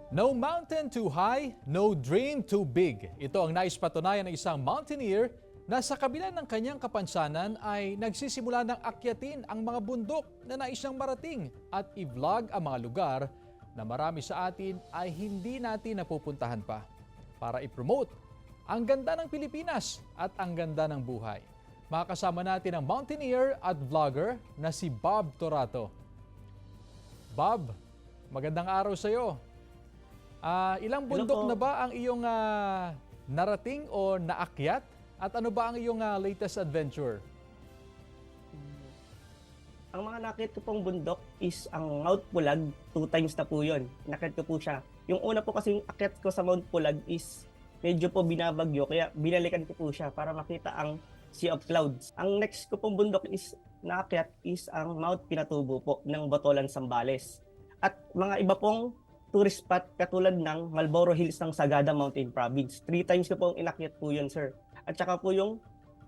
No mountain too high, no dream too big. Ito ang nais patunayan ng isang mountaineer na sa kabila ng kanyang kapansanan ay nagsisimula ng akyatin ang mga bundok na nais niyang marating at i-vlog ang mga lugar na marami sa atin ay hindi natin napupuntahan pa para i-promote ang ganda ng Pilipinas at ang ganda ng buhay. Makakasama natin ang mountaineer at vlogger na si Bob Torato. Bob, magandang araw sa iyo. Ilang bundok na ba ang iyong narating o naakyat? At ano ba ang iyong latest adventure? Ang mga nakit ko pong bundok is ang Mount Pulag. 2 times na po yun. Nakit ko po siya. Yung una po kasi yung akyat ko sa Mount Pulag is medyo po binabagyo. Kaya binalikan ko po siya para makita ang Sea of Clouds. Ang next ko pong bundok is naakyat is ang Mount Pinatubo po ng Botolan, Zambales. At mga iba pong tourist spot katulad ng Marlboro Hills ng Sagada Mountain Province. 3 times ko pong inakyat po yun, sir. At saka po yung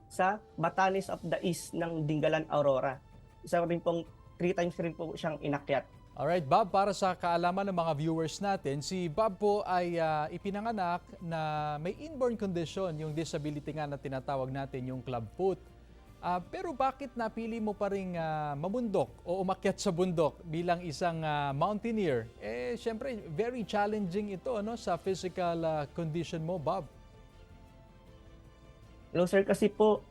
sa Batanes of the East ng Dingalan, Aurora. Isa rin pong 3 times rin po siyang inakyat. Alright, Bob, para sa kaalaman ng mga viewers natin, si Bob po ay ipinanganak na may inborn condition, yung disability nga na tinatawag natin, yung clubfoot. Pero bakit napili mo pa rin mamundok o umakyat sa bundok bilang isang mountaineer? Siyempre, very challenging ito sa physical condition mo, Bob. Hello, sir, kasi po,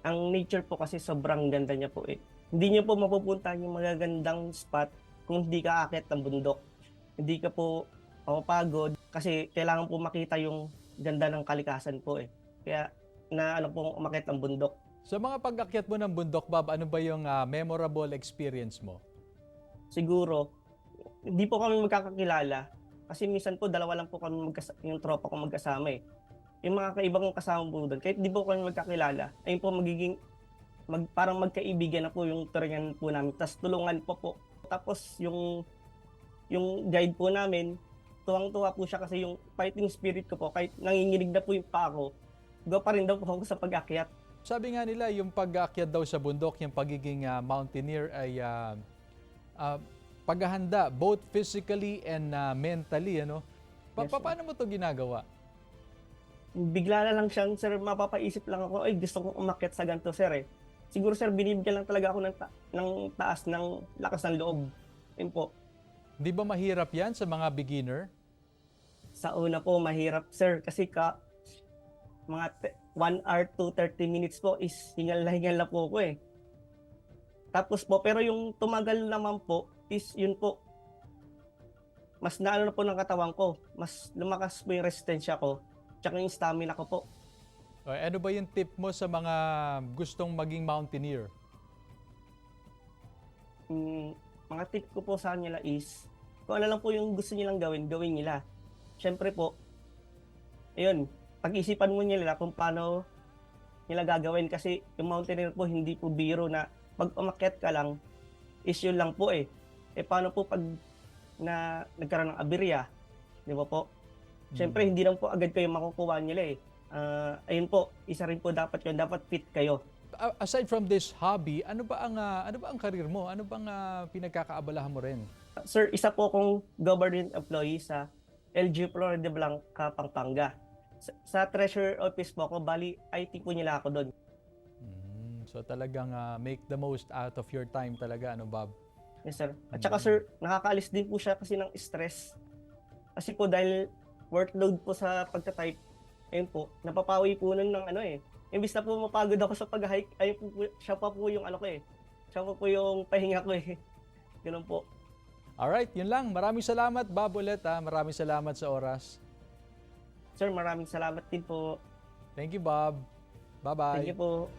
ang nature po kasi sobrang ganda niya po eh. Hindi niyo po mapupuntahan yung magagandang spot kung hindi ka aakyat ng bundok. Hindi ka po mapapagod kasi kailangan po makita yung ganda ng kalikasan po eh. Kaya pong umakyat ng bundok. Sa mga pag-akyat mo ng bundok, Bob, ano ba yung memorable experience mo? Siguro, hindi po kami magkakakilala kasi minsan po dalawa lang po kami yung tropa ko magkasama eh. Yung mga kaibang kong kasama po doon, kahit di po kami magkakilala, ayun po magiging parang magkaibigan na po yung turingan po namin. Tapos tulungan po. Tapos yung guide po namin, tuwang-tuwa po siya kasi yung fighting spirit ko po, kahit nanginginig na po yung pa ako, go pa rin daw po ako sa pag-akyat. Sabi nga nila, yung pag-aakyat daw sa bundok, yung pagiging mountaineer ay paghahanda both physically and mentally. Ano? Yes, sir. Paano mo to ginagawa? Bigla na lang siyang, sir, mapapaisip lang ako, ay gusto kong umakyat sa ganito, sir eh. Siguro, sir, binibigyan lang talaga ako ng taas ng lakas ng loob. Yun po. Di ba mahirap yan sa mga beginner? Sa una po, mahirap, sir, kasi mga 1 hour to 30 minutes po is hingal na po ako eh. Tapos po, pero yung tumagal naman po is yun po, mas naano na po ng katawan ko, mas lumakas po yung resistensya ko, tsaka yung stamina ko po. Ano ba yung tip mo sa mga gustong maging mountaineer? Mga tip ko po sa kanila is, kung ano lang po yung gusto nilang gawin, gawin nila. Siyempre po, ayun, pag-isipan mo nila kung paano nila gagawin kasi yung mountaineer po hindi po biro na pag umakyat ka lang, issue lang po eh. Paano po pag nagkaroon ng aberya, di ba po? Siyempre, hindi lang po agad kayo makukuha nila eh. Ayun po, isa rin po dapat yun, dapat fit kayo. Aside from this hobby, ano ba ang career mo? Ano bang pinagkakaabalahan mo rin? Sir, isa po akong government employee sa LG Florida Blanca, Pampanga. Sa treasurer office po ako, bali IT po nila ako doon. So talagang make the most out of your time talaga, ano, Bob? Yes, sir. At saka, sir, nakakaalis din po siya kasi ng stress. Kasi po dahil workload po sa pagta-type, ayun po, napapawi po nun ng ano eh. Imbis na po mapagod ako sa pag-hike, ayun po, siya pa po yung ano ko eh. Siya pa po yung pahinga ko eh. Ganun po. Alright, yun lang. Maraming salamat, Bob, ulit. Maraming salamat sa oras. Sir, maraming salamat din po. Thank you, Bob. Bye-bye. Thank you po.